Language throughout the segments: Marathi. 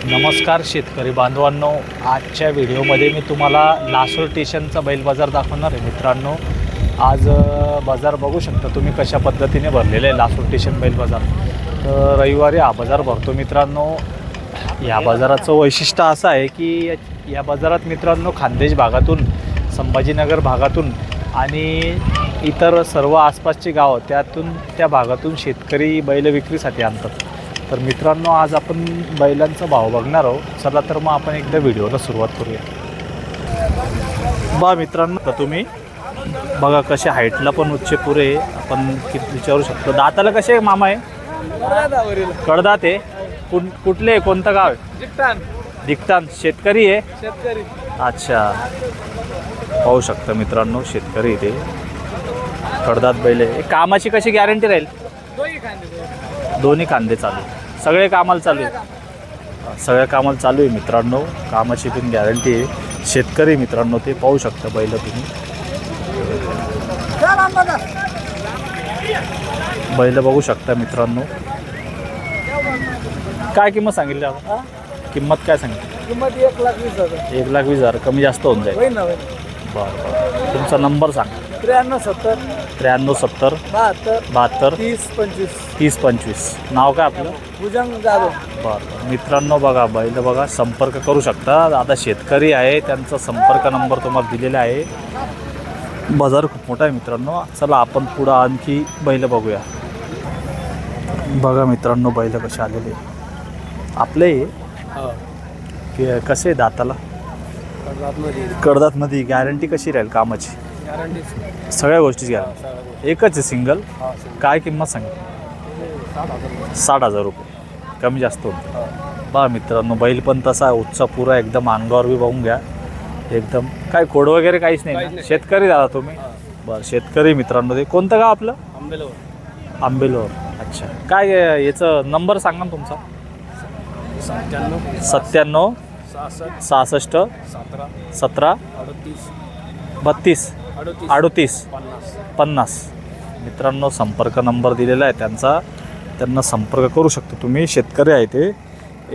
नमस्कार शेतकरी बांधवांनो, आजच्या व्हिडिओमध्ये मी तुम्हाला लासूर स्टेशनचा बैल बाजार दाखवणार आहे मित्रांनो। आज बाजार बघू शकता तुम्ही कशा पद्धतीने भरलेले आहे लासूर स्टेशन बैल बाजार। तर रविवारी हा बाजार भरतो मित्रांनो। या बाजाराचं वैशिष्ट्य असं आहे की या बाजारात मित्रांनो खान्देश भागातून, संभाजीनगर भागातून आणि इतर सर्व आसपासची गावं त्या भागातून शेतकरी बैल विक्रीसाठी आणतात। तर मित्रांनो, आज आपण बैलांचा भाव बघणार आहोत। चला तर मग आपण एकदा व्हिडिओला सुरुवात करूया। बा मित्रांनो, तर तुम्ही बघा कसे हाईटला पण उच्च पुरे आपण किती विचारू शकतो। दाताला कसे मामा आहे? कडदात आहे। कुठले कोणतं गाव आहे? दिकटान। शेतकरी आहे? शेतकरी। अच्छा, पाहू शकता मित्रांनो, शेतकरी इथे कडदात बैल आहे। कामाची कशी गॅरंटी राहील? दोन्ही खांदे चालू, सगळे कामाला चालू आहे। सगळ्या कामाला चालू आहे मित्रांनो, कामाची पण गॅरंटी आहे। शेतकरी मित्रांनो ते पाहू शकता बैल तुम्ही। बैल बघू शकता मित्रांनो। काय किंमत सांगितली आपण? किंमत काय सांगितली? किंमत 1,20,000। 1,20,000 कमी जास्त होऊन जाईल। होईल ना, होईल। बरं, तुमचा नंबर सांगा। 93 73 72 72 30 25। 30 25। नाव काय आपलं? भुजंग जाधव। बरं मित्रांनो, बघा बैल बघा, संपर्क करू शकता। आता शेतकरी आहे, त्यांचा संपर्क नंबर तुम्हाला दिलेला आहे। बाजार खूप मोठा आहे मित्रांनो। चला आपण पुढं आणखी बैल बघूया। बघा मित्रांनो, बैल कसे आलेले आपले कसे दाताला? कडदातमध्ये गॅरंटी कशी राहील कामाची? सगळ्या गोष्टीची गॅरंटी। एकच आहे सिंगल। काय किंमत सांगितली? 60,000 रुपये, कमी जास्त होतं। बघा मित्रांनो, बैल पण तसा आहे, उच्च पुरा एकदम, अंगावर बी बघून घ्या एकदम। काय खोड वगैरे काहीच नाही ना? शेतकरी दादा तुम्ही? बरं, शेतकरी मित्रांनो। ते कोणतं गाव आपलं? आंबेलोर। अच्छा, काय याचं नंबर सांगा ना तुमचा? 97 66 17 32 38 50। मित्रांनो, संपर्क नंबर दिलेला आहे त्यांचा, त्यांना संपर्क करू शकतो तुम्ही। शेतकरी आहे ते,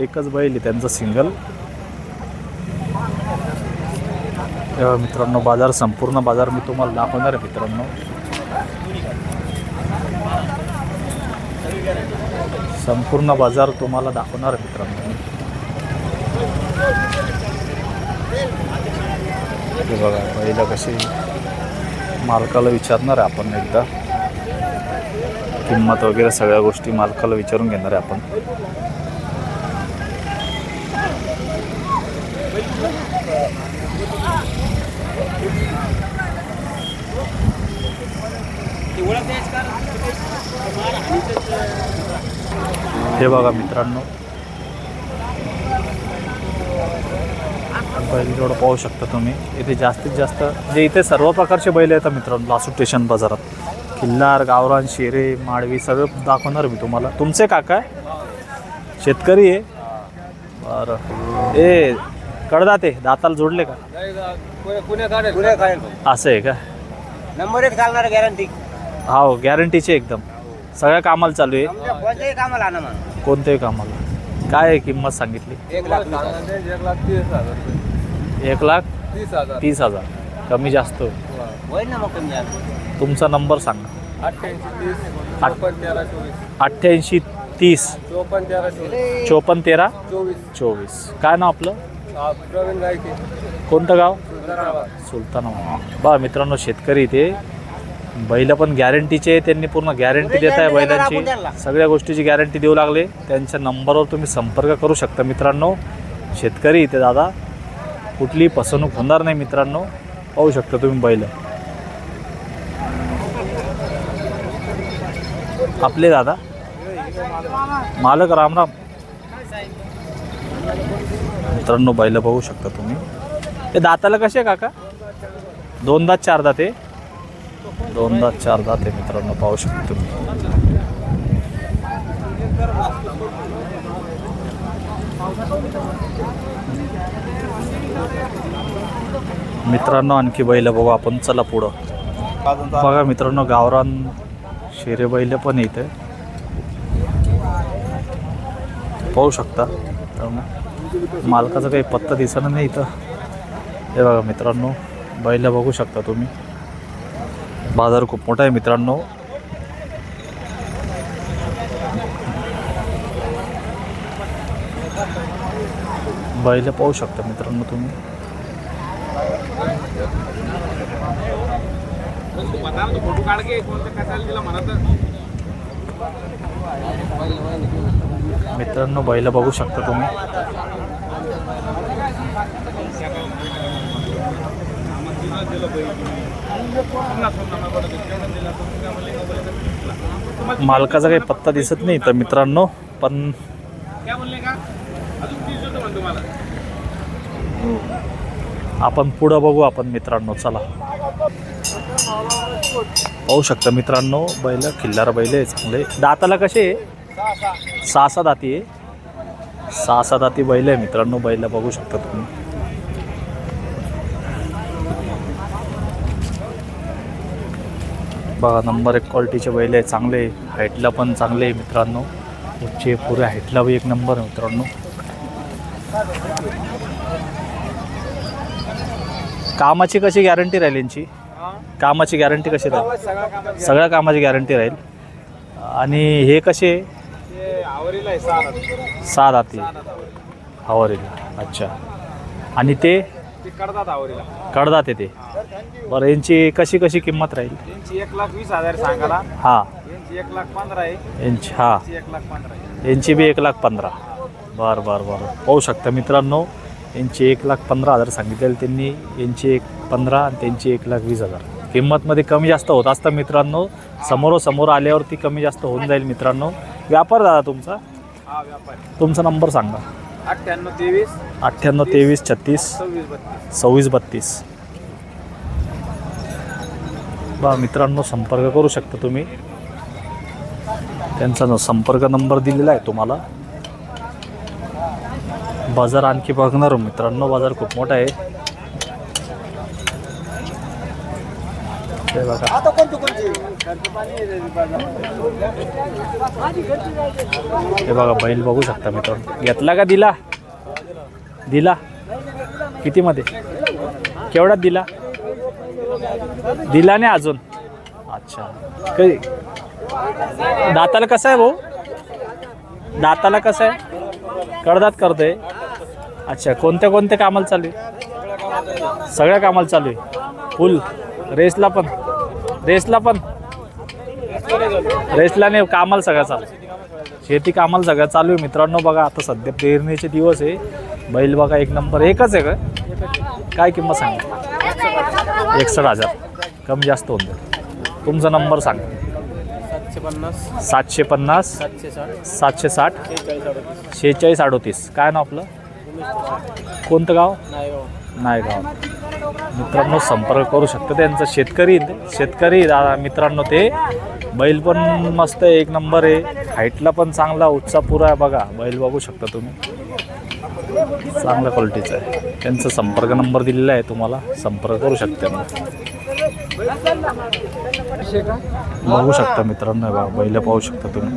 एकच बैल आहे त्यांचं सिंगल। मित्रांनो, बाजार संपूर्ण बाजार मी तुम्हाला दाखवणार आहे मित्रांनो। संपूर्ण बाजार तुम्हाला दाखवणार आहे मित्रांनो। हे बघा बैल कशी, मालकाला विचारणार आहे आपण एकदा, किंमत वगैरे सगळ्या गोष्टी मालकाला विचारून घेणार आहे आपण। हे बघा मित्रांनो, बैल जोडं पाहू शकता तुम्ही। इथे जास्तीत जास्त जे इथे सर्व प्रकारचे बैल येतात मित्रांनो लासूर स्टेशन बाजारात। खिल्लार, गावरान, शेरे, माळवी सगळं दाखवणार मी तुम्हाला। तुमचे काका शेतकरी आहे? बरं, ए कडदात आहे, दाताला जोडले का? असं आहे का? नंबर 1 घालणार, गॅरंटी। हो, गॅरंटीचे एकदम, सगळ्या कामाला चालू आहे। कोणत्याही कामाला आणा म्हणा, कोणत्याही कामाला। काय आहे किंमत सांगितली? 1,30,000 कमी जास्त होईल ना, मग कमी जास्त। तुमचा नंबर सांगा। 88 30 54 13 24। काय नाव आपलं? कोणतं गाव? सुलतानाबाद। बा मित्रांनो, शेतकरी इथे बैल पण गॅरंटीचे, त्यांनी पूर्ण गॅरंटी देत आहे बैलांची, सगळ्या गोष्टीची गॅरंटी देऊ लागले। त्यांच्या नंबरवर तुम्ही संपर्क करू शकता मित्रांनो। शेतकरी इथे दादा, कुठलीही फसवणूक होणार नाही मित्रांनो। पाहू शकता तुम्ही बैल आपले दादा। मालक राम राम। मित्रांनो, बैल बघू शकता तुम्ही। हे दाताला कसे काका? 2 दात 4 दात आहे? 2 दात 4 दात आहे मित्रांनो, पाहू शकता तुम्ही। मित्रांनो, आणखी बैल बघू आपण। चला पुढं बघा मित्रांनो, गावरान शेरे बैल पण इथे पाहू शकता। मालकाचा काही पत्ता दिसणार नाही इथं. हे बघा मित्रांनो, बैल बघू शकता तुम्ही. बाजार खूप मोठा आहे मित्रांनो. बैल पाहू शकता मित्रांनो तुम्ही. मित्रांनो बैल बघू शकता तुम्ही. मालकाचा काही पत्ता दिसत नाही तर मित्रांनो, पण आपण पुढं बघू आपण मित्रांनो. चला पाहू शकता मित्रांनो, बैल खिल्लार बैल आहे चांगले. दाताला कसे आहे? 6 दाती आहे. 6 दाती बैल आहे मित्रांनो. बैल बघू शकता तुम्ही. बघा नंबर 1 क्वालिटीचे बैल आहे, चांगले. हाईटला पण चांगले आहे मित्रांनो. उच्चे पुऱ्या हाईटला बी 1 नंबर आहे मित्रांनो. कामाची कशी गॅरंटी राहील यांची? कामाची गॅरंटी कशी राहील? सगळ्या कामाची गॅरंटी राहील. आणि हे कसे? 6 दाती आवरीला. अच्छा. आणि ते कडदात येते. बरं यांची कशी कशी किंमत राहील? 1,20,000 सांगाला. हां. 1,15,000 आहे. यांची हां, 1,15,000 यांची बी 1,15,000. बरं पाहू शकता मित्रांनो, यांची 1,15,000 सांगितलेलं त्यांनी. यांची 1,15,000 आणि त्यांची 1,20,000. किंमतमध्ये कमी जास्त होत असतं मित्रांनो. समोरासमोर आल्यावरती कमी जास्त होऊन जाईल मित्रांनो. व्यापार दादा तुमचा? हा, व्यापारी. तुमचा नंबर सांगा. 9823 9823 36 26 32. बा मित्रांनो, संपर्क करू शकता तुम्ही. त्यांचा संपर्क नंबर दिलेला आहे तुम्हाला. बाजार आणखी बघणार मित्रांनो. बाजार खूप मोठा आहे. हे बघा. हे बघा बैल बघू शकता मित्रांनो. घेतला का? दिला कितीमध्ये? केवढ्यात दिला? दिला नाही अजून. अच्छा. कधी दाताला कसं आहे भाऊ? दाताला कसं आहे? कडदात करतोय. अच्छा. कोणत्या कामाला चालू आहे? सगळ्या कामाला चालू आहे. फुल रेसला पण रेसला नाही, कामाला सगळं चालू. शेती कामाला सगळं चालू आहे मित्रांनो. बघा आता सध्या पेरणीचे दिवस आहे. बैल बघा 1 नंबर. एकच आहे का? काय किंमत सांगा? 61,000. कमी जास्त होऊन जाईल. तुमचा नंबर सांगा. 750 760 46 38. काय नाव आपलं? कोणतं गाव? नायगाव. मित्रांनो संपर्क करू शकता. त्यांचं शेतकरी दादा मित्रांनो. ते बैल पण मस्त आहे, 1 नंबर आहे. हाईटला पण चांगला, उच्चा पुरा आहे. बघा बैल बघू शकता तुम्ही. चांगल्या क्वालिटीचा आहे. त्यांचा संपर्क नंबर दिलेला आहे तुम्हाला. संपर्क करू शकता. बघू शकता मित्रांनो. बघा बैल पाहू शकता तुम्ही.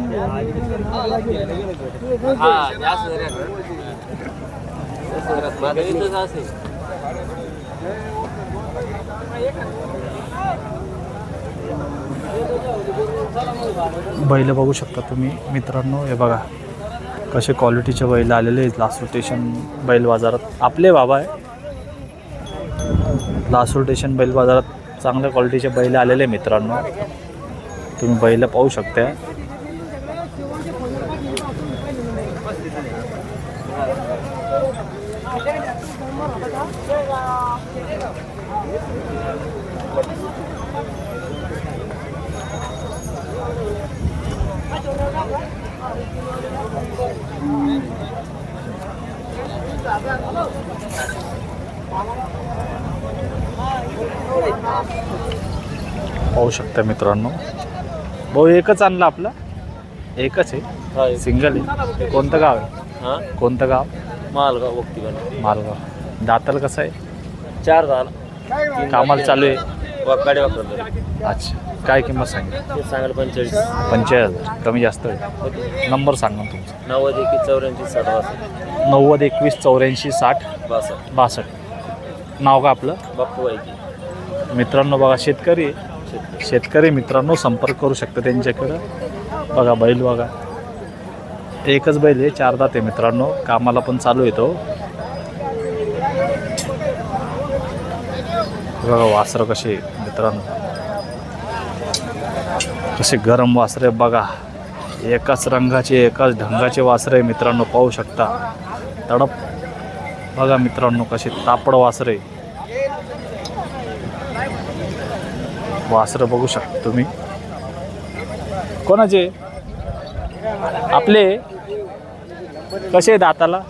बैल बघू शकता तुम्ही मित्रांनो. हे बघा कसे क्वालिटीचे बैल आलेले आहेत लासूर स्टेशन बैल बाजारात. आपले बाबा आहे. लासूर स्टेशन बैल बाजारात चांगल्या क्वालिटीचे बैल आलेले मित्रांनो. तुम्ही बैल पाहू शकता. पाहू शकता मित्रांनो. भाऊ एकच आणला आपला? एकच आहे, सिंगल आहे. कोणतं गाव आहे? कोणतं गाव? मालगाव बघती. मालगाव. दाताला कसं आहे? 4 झाला. कामाला चालू आहे. वाकडे वाकडे. अच्छा. काय किंमत सांगितली? ते सांगाल 45. 45,000 कमी जास्त होईल. नंबर सांगा ना तुमचा. 90 21 84 60 90 21 84 60 62. 62. नाव का आपलं? बाप्पू वाईकी. मित्रांनो बघा शेतकरी शेतकरी मित्रांनो संपर्क करू शकता त्यांच्याकडं. बघा बैल बघा, एकच बैल आहे, 4 दात आहे मित्रांनो. कामाला पण चालू येतो. बघा वासरं कसे मित्रांनो, कसे गरम वासरे बघा. एकाच रंगाचे एकाच ढंगाचे वासरे मित्रांनो पाहू शकता. तडप बघा मित्रांनो, कसे तापड वासरे. वासरं बघू शकता तुम्ही. कोणाचे? आपले. कसे दाताला?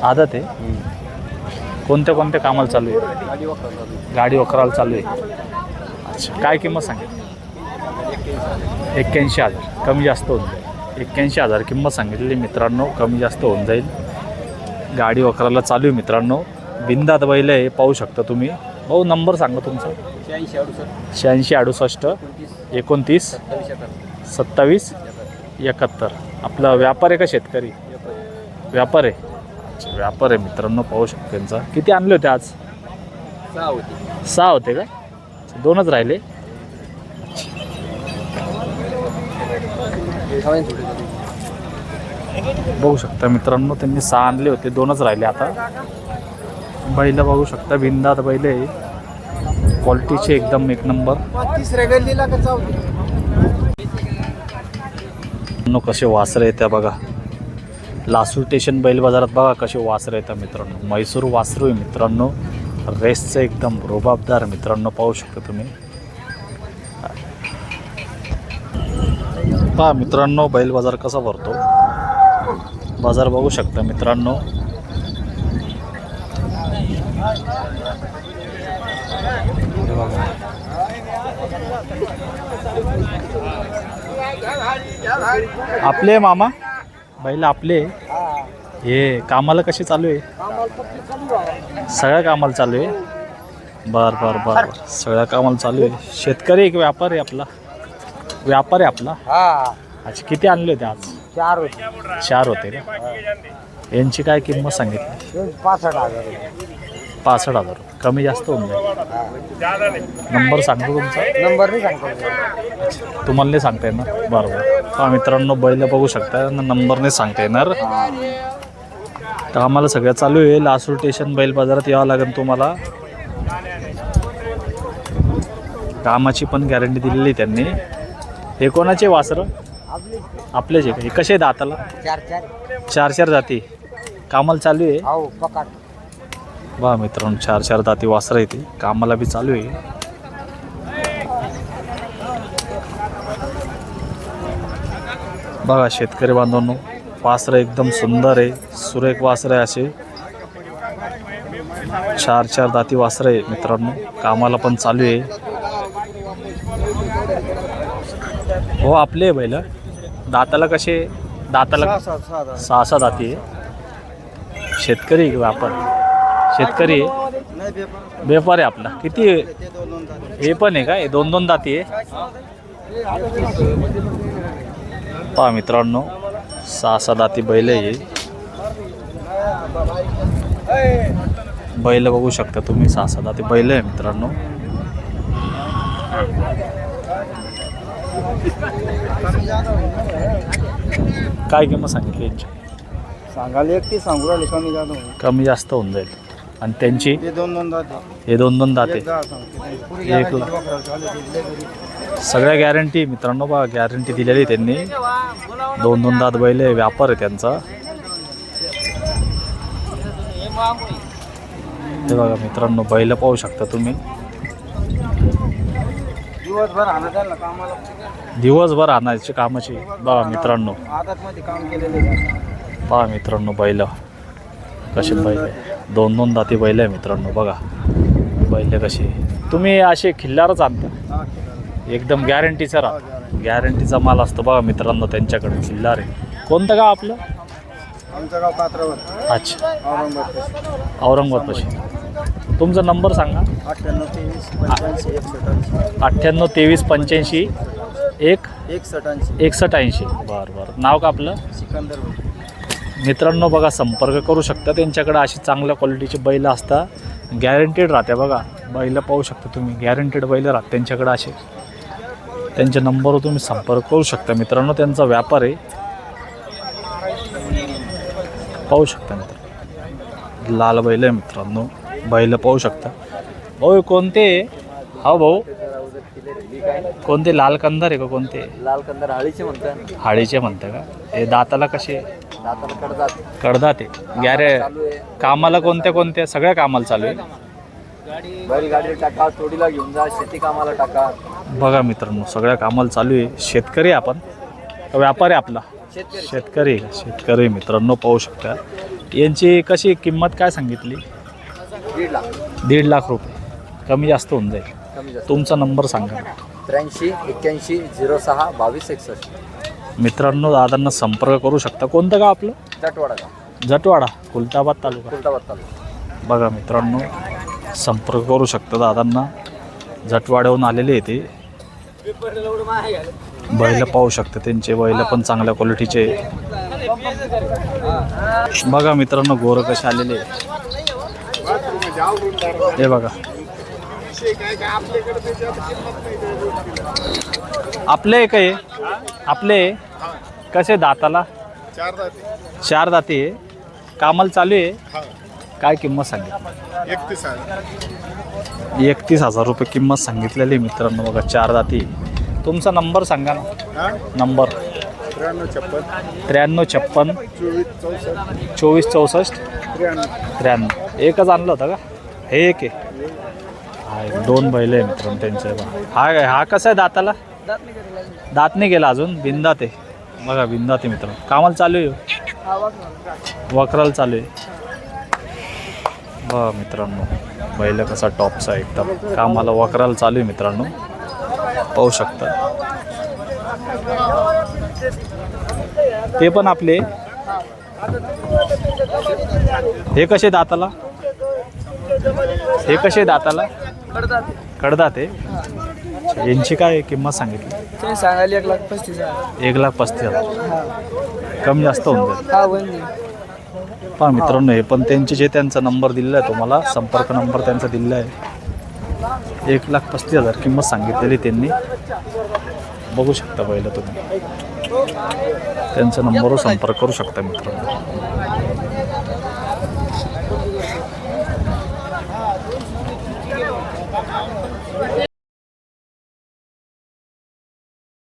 आदत आहे. कोणत्या कोणत्या कामाला चालू आहे? गाडी वखराला चालू आहे. अच्छा, काय किंमत सांगितली? 81,000 कमी जास्त होऊन जाईल. 81,000 किंमत सांगितलेली मित्रांनो, कमी जास्त होऊन जाईल. गाडी वखराला चालू आहे मित्रांनो. बिंदात बैल आहे पाहू शकता तुम्ही. भाऊ नंबर सांगा तुमचा. 86 68 29 27 71. आपला व्यापार आहे का शेतकरी? व्यापार आहे. अच्छा, व्यापार आहे मित्रांनो पाहू शकता त्यांचा. किती आणले होते आज? 6 होते का? 2च राहिले. बघू शकता मित्रांनो, त्यांनी 6 आणले होते, 2च राहिले आता. बैल बघू शकता, बिंदात बैल आहे, क्वालिटीचे एकदम एक नंबर. कसे वासरे येत्या बघा. लासूर स्टेशन बैल बाजारात बघा कसे वासरे येतात मित्रांनो. म्हैसूर वासरू आहे मित्रांनो, रेसचं एकदम रुबाबदार मित्रांनो पाहू शकता तुम्ही. पहा मित्रांनो बैल बाजार कसा भरतो. बाजार बघू शकता मित्रांनो. आपले मामा बैल आपले. हे कामाला कसे चालू आहे? सगळ्या कामाला चालू आहे. बर बर बर, सगळ्या कामाला चालू आहे. शेतकरी एक व्यापार आहे आपला. व्यापार आहे आपला. अच्छा, किती आणले होते आज? 4 होते का? यांची काय किंमत सांगितली? 65,000 कमी जास्त होऊन जाईल. नंबर सांगतो तुमचा. नंबर नाही सांगतो. तुम्हाला नाही सांगता येणार? बरोबर. हा मित्रांनो बैल बघू शकता, नंबर नाही सांगता येणार. तर आम्हाला सगळं चालू आहे. लासूर स्टेशन बैल बाजारात यावं लागेल तुम्हाला. कामाची पण गॅरंटी दिलेली त्यांनी. हे कोणाचे वासरं? आपलेच आहे. हे कसे दाताला? 4 जाती कामाला चालू आहे. हो पकड. वा मित्रांनो, 4 दाती वासरं येते, कामाला बी चालू आहे. बघा शेतकरी बांधवांनो, वासरं एकदम सुंदर आहे, सुरेख वासरं आहे. असे 4 दाती वासरं आहे मित्रांनो, कामाला पण चालू आहे. हो आपले बैल. दाताला कसे? दाताला 6 दाती आहे. शेतकरी व्यापार? शेतकरी आहे. व्यापार आहे आपला. किती? हे पण आहे का? हे 2 दाती आहे. पहा मित्रांनो, 6 दाती बैल आहे. बैल बघू शकता तुम्ही, 6 दाती बैल आहे मित्रांनो. काय किंमत सांगितली यांची? सांगायला 31 सांगू राहिले, कमी जातो. कमी जास्त होऊन जाईल. आणि त्यांची? ते 2 दाते. हे 2 दाते. 1 लाख. सगळ्या गॅरंटी मित्रांनो बघा, गॅरंटी दिलेली त्यांनी. 2 दात बैल आहे, व्यापार आहे त्यांचा. ते बघा मित्रांनो, बैल पाहू शकता तुम्ही. दिवसभर आणायची कामाची बघा मित्रांनो. काम केलेले. पहा मित्रांनो बैल कसे बैल आहे. 2 दाती बैल आहे मित्रांनो. बघा बैल कसे. तुम्ही असे खिल्लारच आणता? एकदम गॅरंटीचा गॅरंटीचा माल असतो बघा मित्रांनो त्यांच्याकडे. खिल्लार आहे. कोणतं गाव आपलं? आमचं गाव कात्रवड. अच्छा, औरंगाबाद पाशी. तुमचा नंबर सांगा. 98 23 85 98 23 85 61 61 बरं बरं. नाव का आपलं? सिकंदर. मित्रांनो बघा, संपर्क करू शकता त्यांच्याकडे. अशी चांगल्या क्वालिटीची बैल असतात, गॅरंटेड राहते. बघा बैल पाहू शकता तुम्ही, गॅरंटेड बैल राहते त्यांच्याकडे असे. त्यांच्या नंबरवर तुम्ही संपर्क करू शकता मित्रांनो. त्यांचा व्यापार आहे, पाहू शकता मित्र. लाल बैल आहे मित्रांनो, बैल पाहू शकता. भाऊ कोणते? हा भाऊ कोणते? लाल कंदार आहे का कोणते? लाल कंदर हाळीचे म्हणतात. हाळीचे म्हणते का? हे दाताला कसे? दाताला कडदात. कडदात आहे. गॅरे कामाला कोणत्या सगळ्या कामाला चालू आहे. बैलगाडी टाका, तोडीला घेऊन जा, शेती कामाला टाका. बघा मित्रांनो, सगळ्या कामाला चालू आहे. शेतकरी आहे आपण, व्यापार आहे आपला? शेतकरी शेतकरी मित्रांनो, पाहू शकता. यांची कशी किंमत काय सांगितली? 1.5 लाख रुपये. कमी जास्त होऊन जाईल. तुमचा नंबर सांगा. 83 81 06 22 61. मित्रांनो दादांना संपर्क करू शकता. कोणतं गाव आपलं? जटवाडा का? जटवाडा, खुलताबाद तालुका. खुलताबाद तालुका. बघा मित्रांनो, संपर्क करू शकता दादांना. जटवाड्याहून आलेले आहे ते. बैल पाहू शकता त्यांचे, बैल पण चांगल्या क्वालिटीचे. बघा मित्रांनो, गोरं कसे आलेले हे बघा. आपले काय? आपले कसे दाताला? 4 दाते आहे. कामाला चालू आहे. काय किंमत सांगितली? 31,000 रुपये किंमत सांगितलेली मित्रांनो. बघा 4 दाती. तुमचा नंबर सांगा ना. नंबर 93 56 24 64 93. एकच आणलं होतं का? हे एक आहे. हा 2 बैल आहे मित्रांनो त्यांचे. हा कसा आहे दाताला? दात नाही गेला अजून, बिंदात आहे. बघा बिंदात आहे मित्रांनो. कामाला चालू आहे, वखराला चालू आहे. बघा मित्रांनो, बैल कसा टॉपचा आहे एकदम. कामाला वखराला चालू आहे मित्रांनो, पाहू शकता. ते पण आपले. हे कसे दाताला? हे कसे दाताला? कडदात आहे. यांची काय किंमत सांगितली? ते सांगायला 1,35,000. 1,35,000. कमी जास्त होऊन जाईल. हा होईल. पहा मित्रांनो, हे पण त्यांचे जे त्यांचा नंबर दिलेला आहे तुम्हाला, संपर्क नंबर त्यांचा दिलेला आहे. 1,35,000 किंमत सांगितलेली त्यांनी. बघू शकता बैल तुम्ही, त्यांच्या नंबरवर संपर्क करू शकता मित्रांनो.